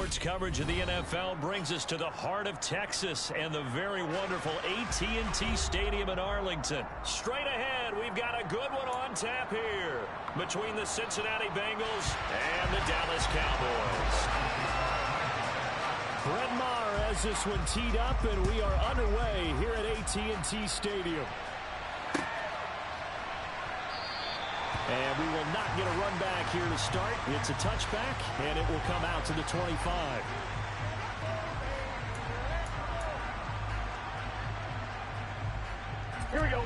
Sports coverage of the NFL brings us to the heart of Texas and the very wonderful AT&T Stadium in Arlington. Straight ahead, we've got a good one on tap here between the Cincinnati Bengals and the Dallas Cowboys. Brett Maher has this one teed up, and we are underway here at AT&T Stadium. And we will not get a run back here to start. It's a touchback, and it will come out to the 25. Here we go.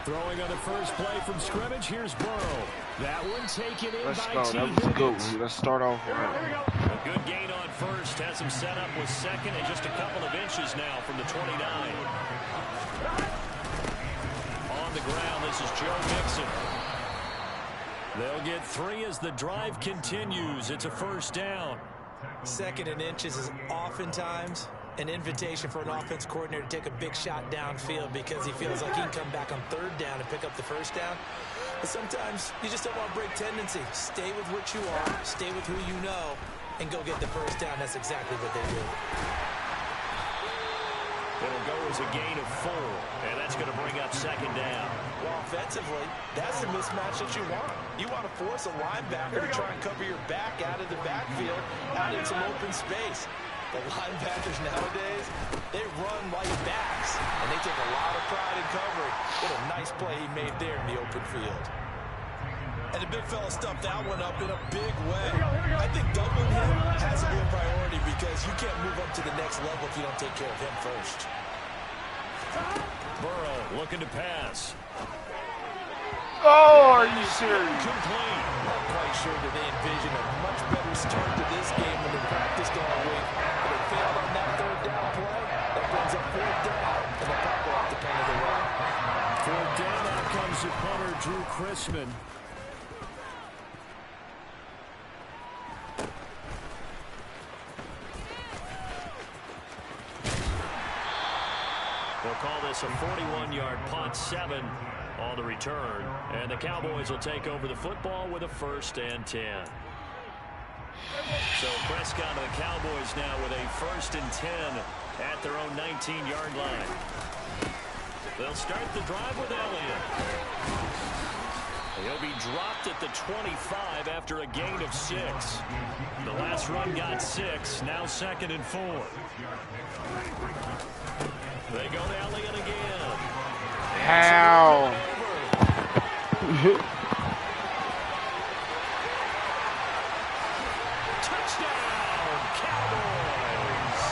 Throwing on the first play from scrimmage. Here's Burrow. That one taken in by T. Let's go. That was a good one. Let's start off right. Here we go. A good gain on first. Has him set up with second and just a couple of inches now from the 29. On the ground, this is Joe Mixon. They'll get 3 as the drive continues. It's a first down. Second and inches is oftentimes an invitation for an offense coordinator to take a big shot downfield because he feels like he can come back on third down and pick up the first down. But sometimes you just don't want to break tendency. Stay with what you are, stay with who you know, and go get the first down. That's exactly what they do. It'll go as a gain of 4, and that's going to bring up second down. Well, offensively, that's the mismatch that you want. You want to force a linebacker to try and cover your back out of the backfield, out in some open space. The linebackers nowadays, they run like backs, and they take a lot of pride in covering. What a nice play he made there in the open field. And the big fella stuffed that one up in a big way. I think doubling him has to be a priority because you can't move up to the next level if you don't take care of him first. Burrow looking to pass. Oh, are you serious? Complete. Not quite sure that they envision a much better start to this game than they practiced all week. But they failed on that third down play. That brings up fourth down, and they'll probably have to punt it away. Fourth down, out comes the punter, Drew Chrisman. They'll call this a 41-yard punt, 7 on the return. And the Cowboys will take over the football with a 1st and 10. So Prescott and the Cowboys now with a 1st and 10 at their own 19-yard line. They'll start the drive with Elliott. He'll be dropped at the 25 after a gain of 6. The last run got 6, now 2nd and 4. They go to Elliott again. How? Touchdown, Cowboys.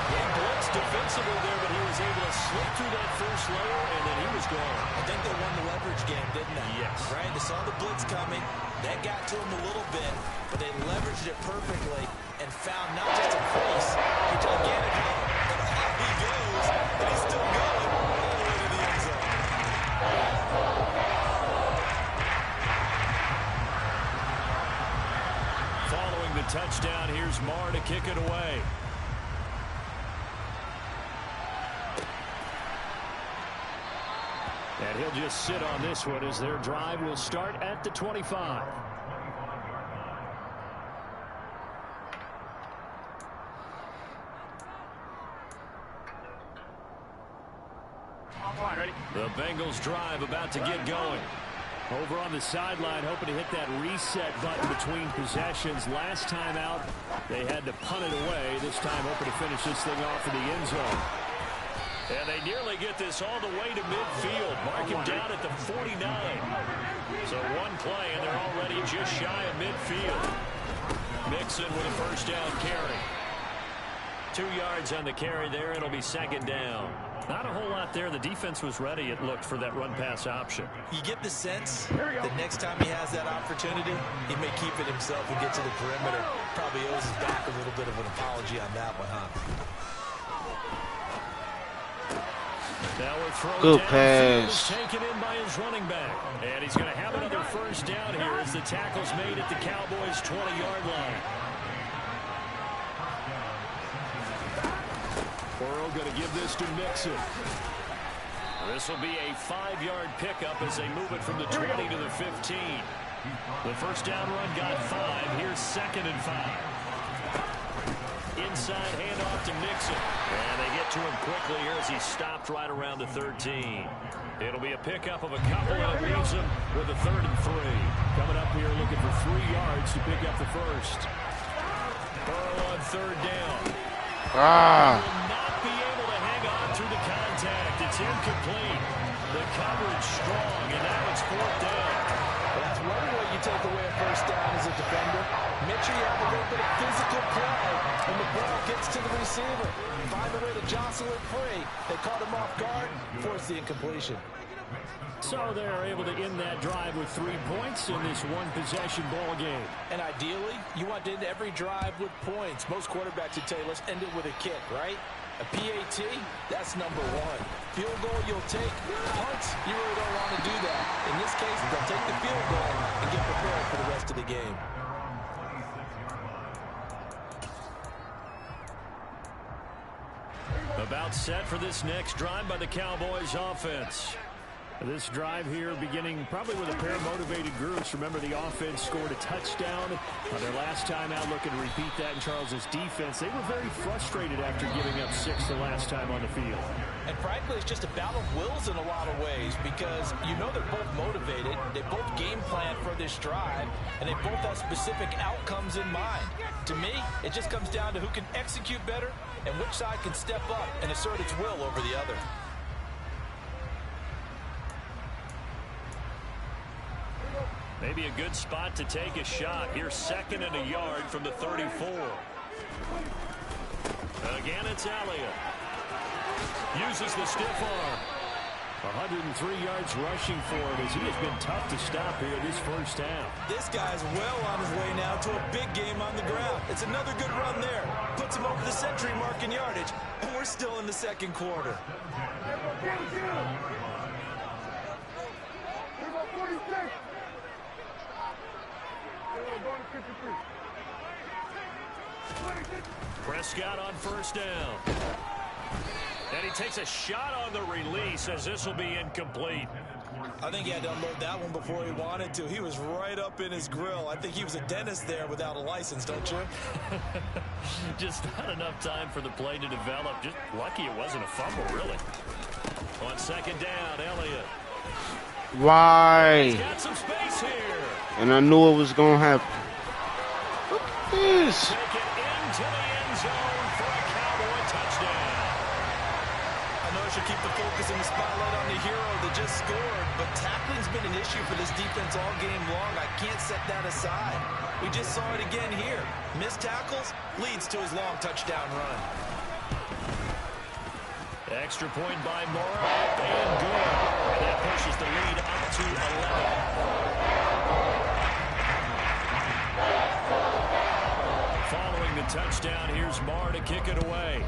He blitzed defensively there, but he was able to slip through that first layer, and then he was gone. I think they won the leverage game, didn't they? Yes. Right? They saw the blitz coming. That got to them a little bit, but they leveraged it perfectly and found not just a crease, a gigantic hole. And off he goes, and he's still going all the way to the end zone. Following the touchdown, here's Maher to kick it away. And he'll just sit on this one as their drive will start at the 25. The Bengals drive about to get going. Over on the sideline, hoping to hit that reset button between possessions. Last time out, they had to punt it away. This time, hoping to finish this thing off in the end zone. And they nearly get this all the way to midfield. Mark him down at the 49. So one play, and they're already just shy of midfield. Mixon with a first down carry. 2 yards on the carry there. It'll be second down. Not a whole lot there. The defense was ready, it looked, for that run-pass option. You get the sense that next time he has that opportunity, he may keep it himself and get to the perimeter. Probably owes his back a little bit of an apology on that one, huh? Now we're throwing good down. pass. Taken in by his running back. And he's going to have another first down here as the tackle's made at the Cowboys' 20-yard line. Burrow going to give this to Mixon. This will be a 5-yard pickup as they move it from the 20 to the 15. The first down run got 5. Here's 2nd and 5. Inside handoff to Nixon. And they get to him quickly here as he stopped right around the 13. It'll be a pickup of a couple, and it leaves him with a 3rd and 3. Coming up here looking for 3 yards to pick up the first. Burrow on 3rd down. Will not be able to hang on through the contact. It's incomplete. The coverage strong, and now it's 4th down. Well, that's one way you take away a first down as a defender. Make sure you have a little bit of physical play when the ball gets to the receiver. Find a way to jostle it free. They caught him off guard, forced the incompletion. So they're able to end that drive with 3 points in this one-possession ball game. And ideally, you want to end every drive with points. Most quarterbacks would tell you, let's end it with a kick, right? A PAT, that's number 1. Field goal, you'll take. Punts, you really don't want to do that. In this case, they'll take the field goal and get prepared for the rest of the game. About set for this next drive by the Cowboys offense. This drive here beginning probably with a pair of motivated groups. Remember, the offense scored a touchdown on their last time out. Looking to repeat that in Charles's defense. They were very frustrated after giving up 6 the last time on the field. And frankly, it's just a battle of wills in a lot of ways because you know they're both motivated. They both game plan for this drive, and they both have specific outcomes in mind. To me, it just comes down to who can execute better and which side can step up and assert its will over the other. Maybe a good spot to take a shot. Here's 2nd and a yard from the 34. Again, it's Elliott. Uses the stiff arm. 103 yards rushing for him as he has been tough to stop here this first half. This guy's well on his way now to a big game on the ground. It's another good run there. Puts him over the century mark in yardage, and we're still in the 2nd quarter. Prescott on 1st down. And he takes a shot on the release as this will be incomplete. I think he had to unload that one before he wanted to. He was right up in his grill. I think he was a dentist there without a license, don't you? Just not enough time for the play to develop. Just lucky it wasn't a fumble, really. On 2nd down, Elliott. Why? He's got some space here. And I knew it was going to happen. Look at this. Take it into the end zone for a Cowboy touchdown. I know I should keep the focus and the spotlight on the hero that just scored, but tackling's been an issue for this defense all game long. I can't set that aside. We just saw it again here. Missed tackles leads to his long touchdown run. Extra point by Morrow, and good. And that pushes the lead up to 11. Following the touchdown, here's Marr to kick it away.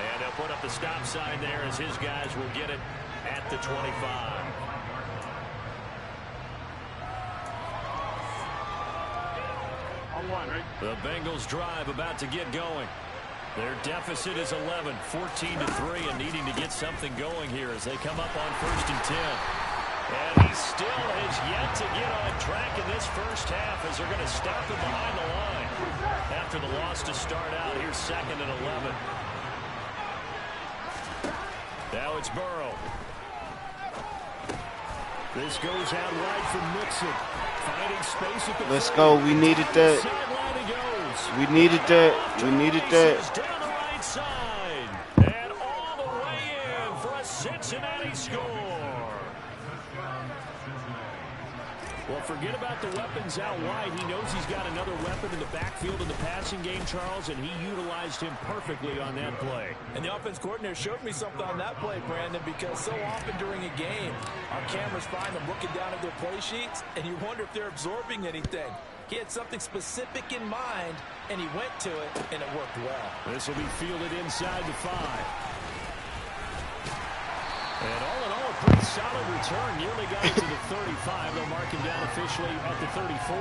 And they'll put up the stop sign there as his guys will get it at the 25. The Bengals drive about to get going. Their deficit is 11, 14-3, and needing to get something going here as they come up on 1st and 10. And he still has yet to get on track in this first half as they're going to stop him behind the line. After the loss to start out, here's 2nd and 11. Now it's Burrow. This goes out wide from Nixon. Finding space at the Let's go. We needed that. We needed that. We needed that. Down the right side. And all the way in for a Cincinnati score. Well, forget about the weapons out wide. He knows he's got another weapon in the backfield in the passing game, Charles, and he utilized him perfectly on that play. And the offense coordinator showed me something on that play, Brandon, because so often during a game, our cameras find them looking down at their play sheets, and you wonder if they're absorbing anything. He had something specific in mind, and he went to it, and it worked well. This will be fielded inside the 5. And all in all, a pretty solid return. Nearly got it to the 35. They'll mark him down officially at the 34.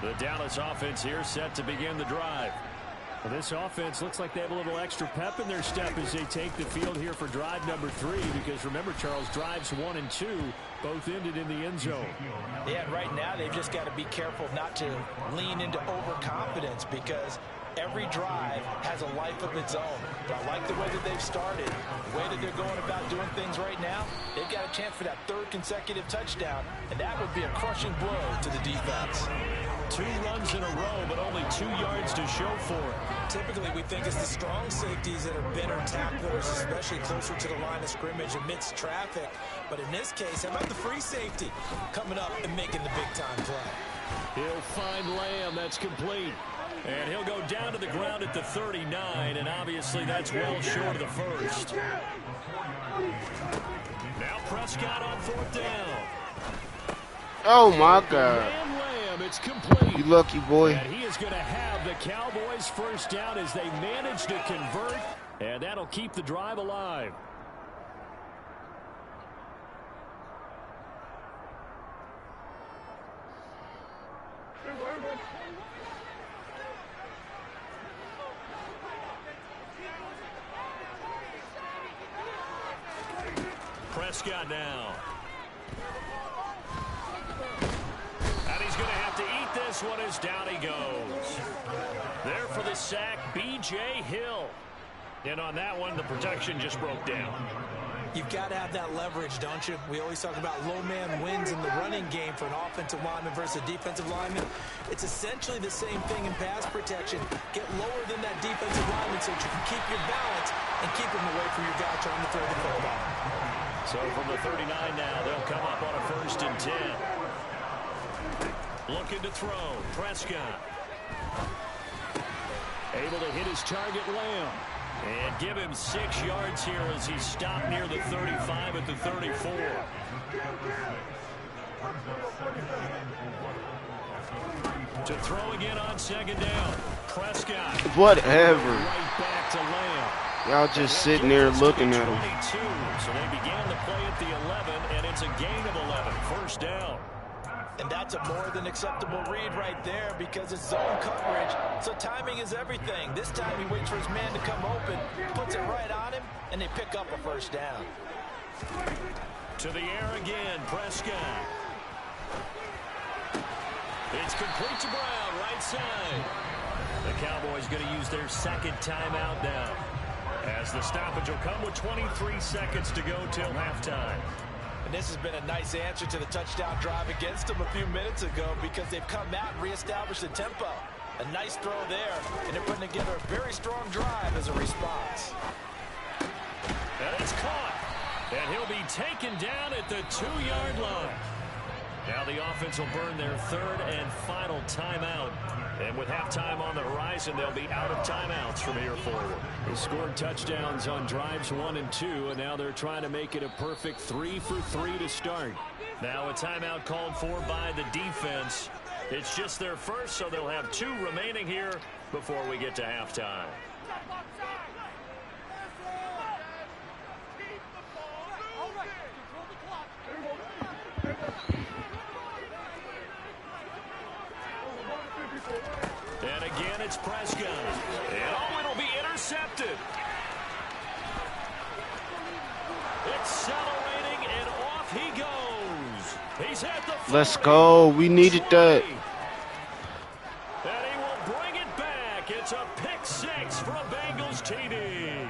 The Dallas offense here set to begin the drive. Well, this offense looks like they have a little extra pep in their step as they take the field here for drive number 3, because remember, Charles, drives 1 and 2 both ended in the end zone. Yeah, right now they've just got to be careful not to lean into overconfidence, because every drive has a life of its own. But I like the way that they've started, the way that they're going about doing things right now. They've got a chance for that 3rd consecutive touchdown, and that would be a crushing blow to the defense. 2 runs in a row, but only 2 yards to show for it. Typically, we think it's the strong safeties that are better tacklers, especially closer to the line of scrimmage amidst traffic. But in this case, how about the free safety coming up and making the big-time play? He'll find Lamb. That's complete. And he'll go down to the ground at the 39, and obviously that's well short of the first. Now Prescott on 4th down. Oh, my God. It's complete. You lucky boy. And he is going to have the Cowboys' first down as they manage to convert, and that'll keep the drive alive. Prescott now. And he's going to have to eat this one as down he goes. There for the sack, B.J. Hill. And on that one, the protection just broke down. You've got to have that leverage, don't you? We always talk about low man wins in the running game for an offensive lineman versus a defensive lineman. It's essentially the same thing in pass protection. Get lower than that defensive lineman so that you can keep your balance and keep him away from your guy trying to throw the football. So from the 39 now, they'll come up on a 1st and 10. Looking to throw. Prescott. Able to hit his target, Lamb. And give him 6 yards here as he stopped near the 35 at the 34. To throw again on 2nd down. Prescott. Whatever. Right back to Lamb. Y'all just sitting there looking at him. So they began the play at the 11, and it's a gain of 11. 1st down. And that's a more than acceptable read right there, because it's zone coverage, so timing is everything. This time he waits for his man to come open, puts it right on him, and they pick up a 1st down. To the air again, Prescott. It's complete to Brown, right side. The Cowboys going to use their 2nd timeout now, as the stoppage will come with 23 seconds to go till halftime. And this has been a nice answer to the touchdown drive against them a few minutes ago, because they've come out and reestablished the tempo. A nice throw there, and they're putting together a very strong drive as a response. And it's caught. And he'll be taken down at the 2-yard line. Now the offense will burn their 3rd and final timeout. And with halftime on the horizon, they'll be out of timeouts from here forward. They scored touchdowns on drives 1 and 2, and now they're trying to make it a perfect 3 for 3 to start. Now a timeout called for by the defense. It's just their first, so they'll have 2 remaining here before we get to halftime. And again, it's Prescott. And oh, it'll be intercepted. Accelerating, and off he goes. He's at the 40. Let's go. We needed that. And he will bring it back. It's a pick-6 from Bengals TD.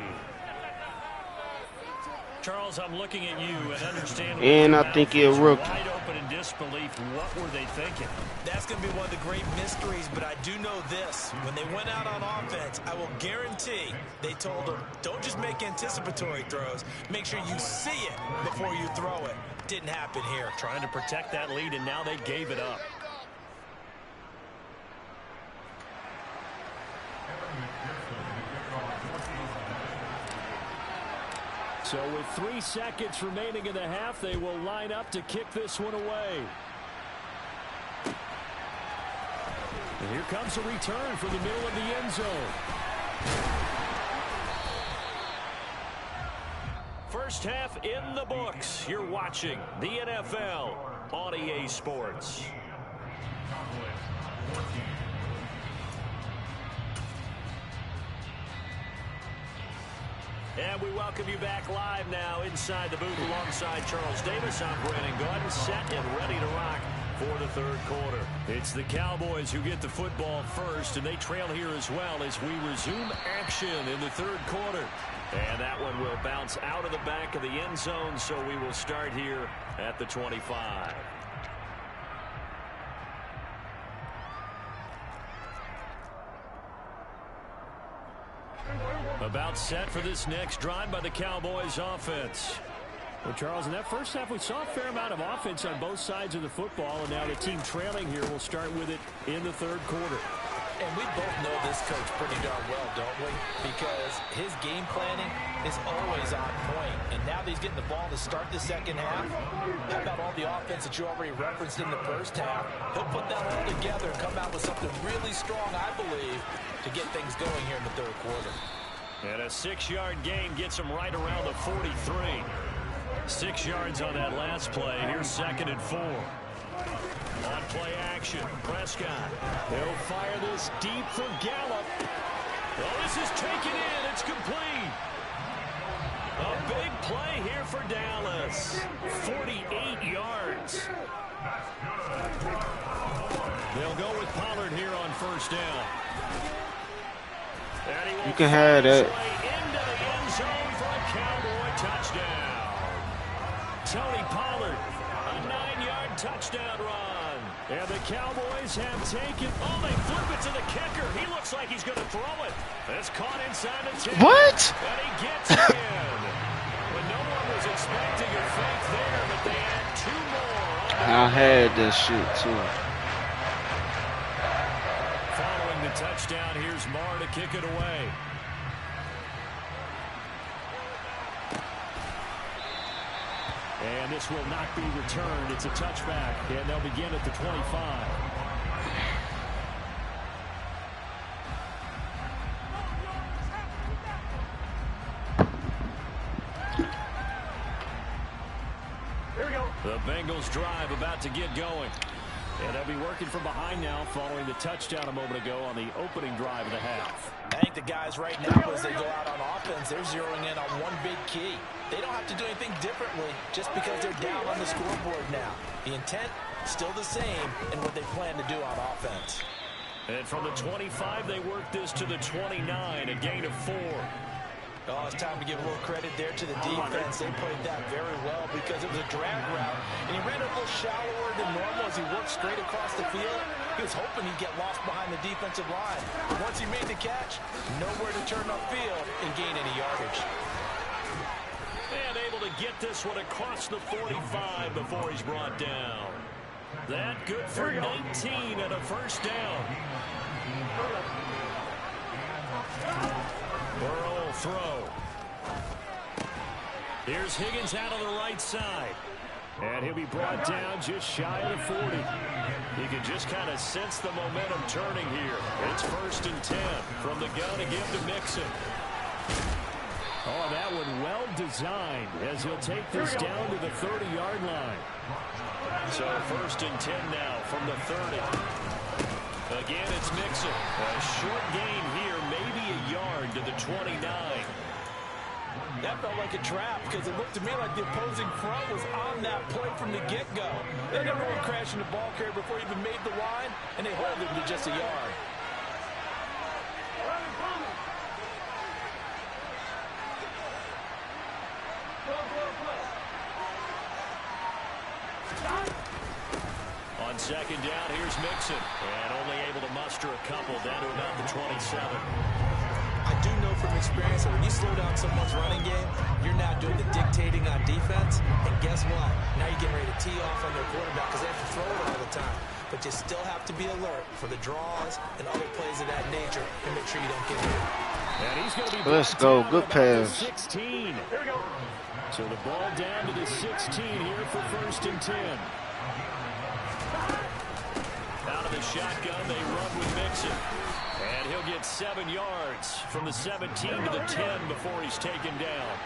Charles, I'm looking at you and understand. And I think he's a rookie. Wide open in disbelief. What were they thinking? That's going to be one of the great mysteries, but I do know this. When they went out on offense, I will guarantee they told them, don't just make anticipatory throws. Make sure you see it before you throw it. Didn't happen here. Trying to protect that lead, and now they gave it up. So with 3 seconds remaining in the half, they will line up to kick this one away. And here comes a return from the middle of the end zone. First half in the books. You're watching the NFL on EA Sports. And we welcome you back live now inside the booth alongside Charles Davis. I'm Brandon Gordon, set and ready to rock for the third quarter. It's the Cowboys who get the football first, and they trail here as well as we resume action in the third quarter. And that one will bounce out of the back of the end zone, so we will start here at the 25. About set for this next drive by the Cowboys offense. Well, Charles, in that first half, we saw a fair amount of offense on both sides of the football, and now the team trailing here will start with it in the third quarter. And we both know this coach pretty darn well, don't we? Because his game planning is always on point. And now that he's getting the ball to start the second half, how about all the offense that you already referenced in the first half? He'll put that all together and come out with something really strong, I believe, to get things going here in the third quarter. And a 6-yard gain gets him right around the 43. 6 yards on that last play. Here's 2nd and 4. On play action, Prescott. They'll fire this deep for Gallup. Oh, this is taken in. It's complete. A big play here for Dallas. 48 yards. They'll go with Pollard here on first down. You can have that. Into the end zone for a Cowboy touchdown. Tony Pollard, a 9-yard touchdown run. And the Cowboys have taken. Oh, they flip it to the kicker. He looks like he's going to throw it. It's caught inside the 10. What? And he gets it in. But no one was expecting a fake there, but they had 2 more. I had that shit too. Following the touchdown, here's Marr to kick it away. And this will not be returned. It's a touchback, and they'll begin at the 25. Here we go. The Bengals drive about to get going. And they'll be working from behind now following the touchdown a moment ago on the opening drive of the half. I think the guys right now, as they go out on offense, they're zeroing in on one big key. They don't have to do anything differently just because they're down on the scoreboard now. The intent, still the same, and what they plan to do on offense. And from the 25, they work this to the 29, a gain of 4. Oh, it's time to give a little credit there to the defense. They played that very well because it was a drag route. And he ran a little shallower than normal as he worked straight across the field. He was hoping he'd get lost behind the defensive line. But once he made the catch, nowhere to turn upfield and gain any yardage. And able to get this one across the 45 before he's brought down. That good for 19 and a first down. Burrow will throw. Here's Higgins out on the right side. And he'll be brought down just shy of the 40. You can just kind of sense the momentum turning here. It's 1st and 10 from the gun to give to Mixon. Oh, that one well designed as he'll take this down to the 30-yard line. So 1st and 10 now from the 30. Again, it's Mixon. A short gain here, maybe a yard to the 29. That felt like a trap because it looked to me like the opposing front was on that play from the get-go. Then everyone crashing the ball carrier before he even made the line, and they hold him to just a yard. On 2nd down, here's Mixon. And only able to muster a couple down to about the 27. I do know from experience that when you slow down someone's running game, you're now doing the dictating on defense. And guess what? Now you're getting ready to tee off on their quarterback because they have to throw it all the time. But you still have to be alert for the draws and other plays of that nature and make sure you don't get hit. And he's going to be Let's go. Good pass. 16. Here we go. So the ball down to the 16 here for 1st and 10. Out of the shotgun, they run with Mixon. And he'll get 7 yards from the 17 to the 10 before he's taken down.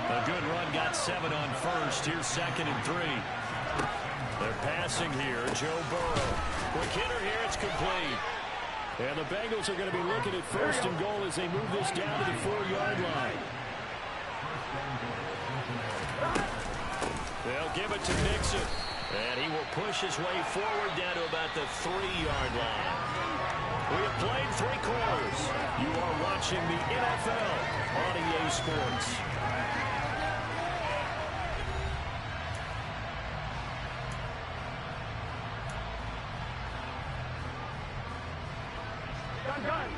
A good run, got 7 on first. Here's 2nd and 3. They're passing here. Joe Burrow. Quick hitter here. It's complete. And the Bengals are going to be looking at 1st and goal as they move this down to the 4-yard line. They'll give it to Mixon. And he will push his way forward down to about the 3-yard line. We have played 3 quarters. You are watching the NFL on EA Sports.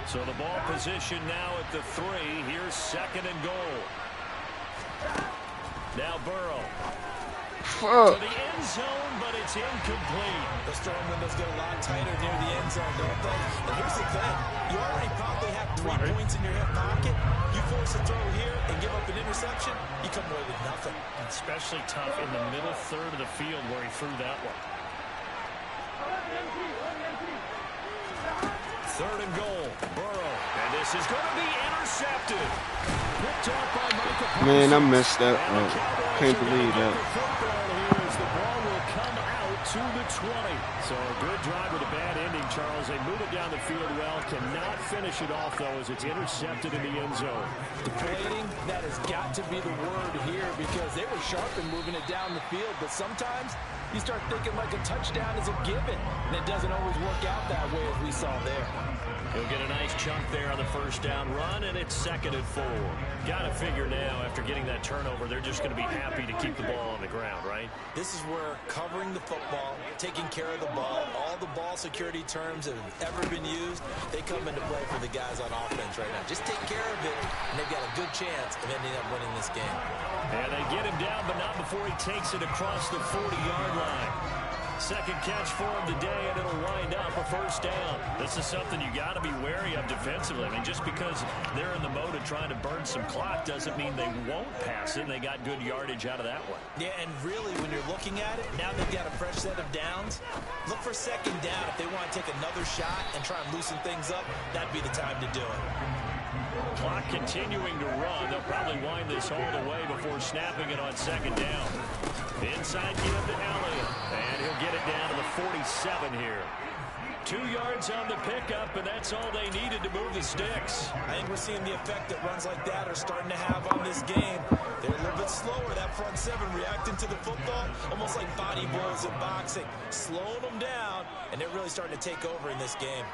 So the ball position now at the 3. Here's 2nd and goal. Now Burrow. To the end zone, but it's incomplete. The strong windows get a lot tighter near the end zone, don't they? And here's the thing. You already probably have 3 points in your hip pocket. You force a throw here and give up an interception, you come away with nothing. Especially tough in the middle third of the field where he threw that one. 3rd and goal. Burrow. And this is going to be intercepted. Picked off by Michael. Man, I messed up. Can't believe that. The ball will come out to the 20. So a good drive with a bad ending, Charles. They move it down the field well. Cannot finish it off, though, as it's intercepted in the end zone. Deflating, that has got to be the word here because they were sharp in moving it down the field. But sometimes you start thinking like a touchdown is a given, and it doesn't always work out that way as we saw there. He'll get a nice chunk there on the 1st down run, and it's 2nd and 4. Got to figure now, after getting that turnover, they're just going to be happy to keep the ball on the ground, right? This is where covering the football, taking care of the ball, all the ball security terms that have ever been used, they come into play for the guys on offense right now. Just take care of it, and they've got a good chance of ending up winning this game. And they get him down, but not before he takes it across the 40-yard line. 2nd catch for him today, and it'll wind up a 1st down. This is something you got to be wary of defensively. I mean, just because they're in the mode of trying to burn some clock doesn't mean they won't pass it. They got good yardage out of that one. Yeah, and really, when you're looking at it, now they've got a fresh set of downs. Look for 2nd down. If they want to take another shot and try and loosen things up, that'd be the time to do it. Clock continuing to run. They'll probably wind this hold away before snapping it on 2nd down. Inside give to Elliott, and he'll get it down to the 47 here. 2 yards on the pickup, and that's all they needed to move the sticks. I think we're seeing the effect that runs like that are starting to have on this game. They're a little bit slower, that front 7 reacting to the football, almost like body blows in boxing, slowing them down, and they're really starting to take over in this game.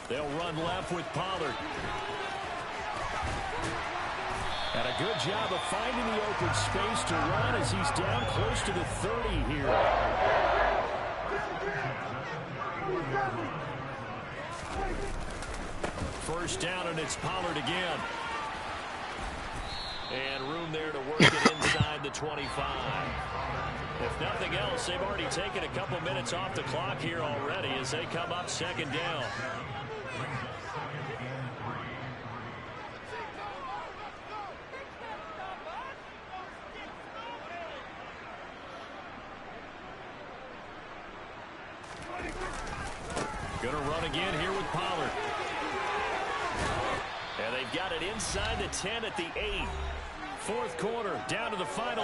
They'll run left with Pollard. And a good job of finding the open space to run as he's down close to the 30 here. First down, and it's Pollard again. And room there to work it inside the 25. If nothing else, they've already taken a couple minutes off the clock here already as they come up 2nd down. Going to run again here with Pollard. And they've got it inside the 10 at the 8. 4th quarter, down to the final